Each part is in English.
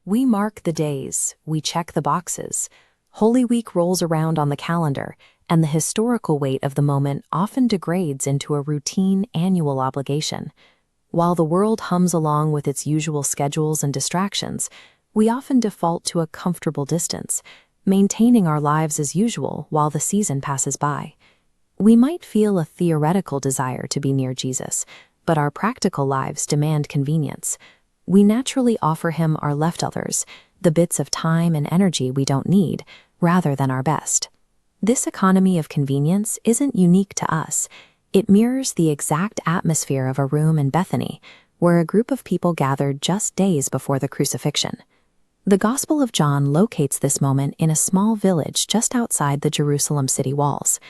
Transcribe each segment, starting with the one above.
We mark the days, we check the boxes. Holy Week rolls around on the calendar, and the historical weight of the moment often degrades into a routine annual obligation. While the world hums along with its usual schedules and distractions, we often default to a comfortable distance, maintaining our lives as usual while the season passes by. We might feel a theoretical desire to be near Jesus, but our practical lives demand convenience. We naturally offer him our leftovers, the bits of time and energy we don't need, rather than our best. This economy of convenience isn't unique to us. It mirrors the exact atmosphere of a room in Bethany, where a group of people gathered just days before the crucifixion. The Gospel of John locates this moment in a small village just outside the Jerusalem city walls.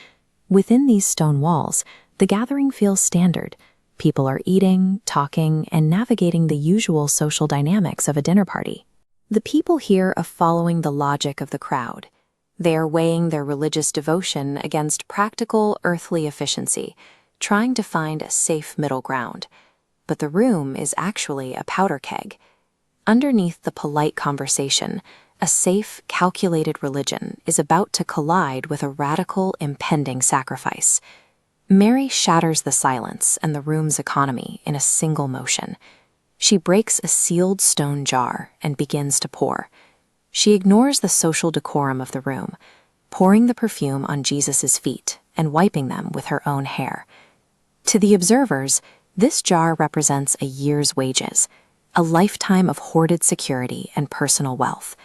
Within these stone walls, the gathering feels standard. People are eating, talking, and navigating the usual social dynamics of a dinner party. The people here are following the logic of the crowd. They are weighing their religious devotion against practical, earthly efficiency, trying to find a safe middle ground. But the room is actually a powder keg. Underneath the polite conversation, a safe, calculated religion is about to collide with a radical, impending sacrifice. Mary shatters the silence and the room's economy in a single motion. She breaks a sealed stone jar and begins to pour. She ignores the social decorum of the room, pouring the perfume on Jesus' feet and wiping them with her own hair. To the observers, this jar represents a year's wages, a lifetime of hoarded security and personal wealth.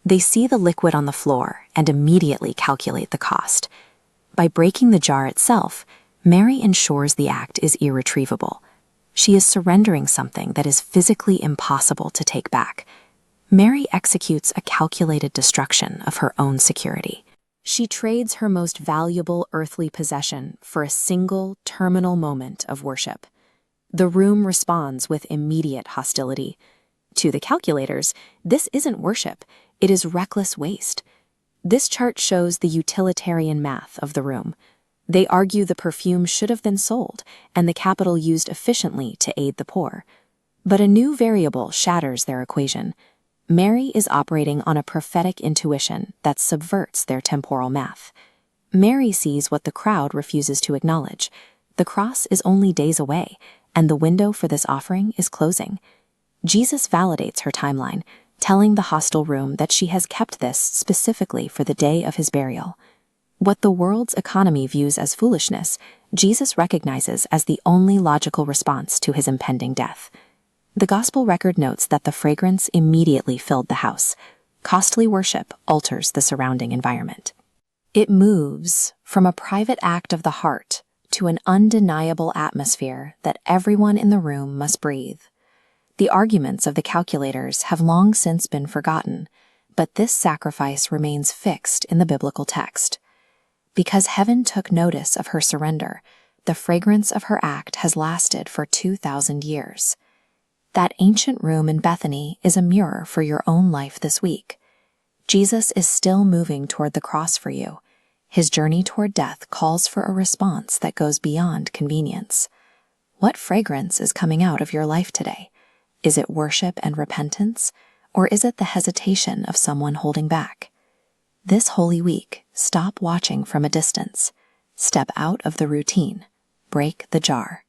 They see the liquid on the floor and immediately calculate the cost. By breaking the jar itself, Mary ensures the act is irretrievable. She is surrendering something that is physically impossible to take back. Mary executes a calculated destruction of her own security. She trades her most valuable earthly possession for a single, terminal moment of worship. The room responds with immediate hostility. To the calculators, this isn't worship, it is reckless waste. This chart shows the utilitarian math of the room. They argue the perfume should have been sold and the capital used efficiently to aid the poor. But a new variable shatters their equation. Mary is operating on a prophetic intuition that subverts their temporal math. Mary sees what the crowd refuses to acknowledge. The cross is only days away, and the window for this offering is closing. Jesus validates her timeline, telling the hostile room that she has kept this specifically for the day of his burial. What the world's economy views as foolishness, Jesus recognizes as the only logical response to his impending death. The gospel record notes that the fragrance immediately filled the house. Costly worship alters the surrounding environment. It moves from a private act of the heart to an undeniable atmosphere that everyone in the room must breathe. The arguments of the calculators have long since been forgotten, but this sacrifice remains fixed in the biblical text. Because heaven took notice of her surrender, the fragrance of her act has lasted for 2,000 years. That ancient room in Bethany is a mirror for your own life this week. Jesus is still moving toward the cross for you. His journey toward death calls for a response that goes beyond convenience. What fragrance is coming out of your life today? Is it worship and repentance, or is it the hesitation of someone holding back? This Holy Week, stop watching from a distance. Step out of the routine. Break the jar.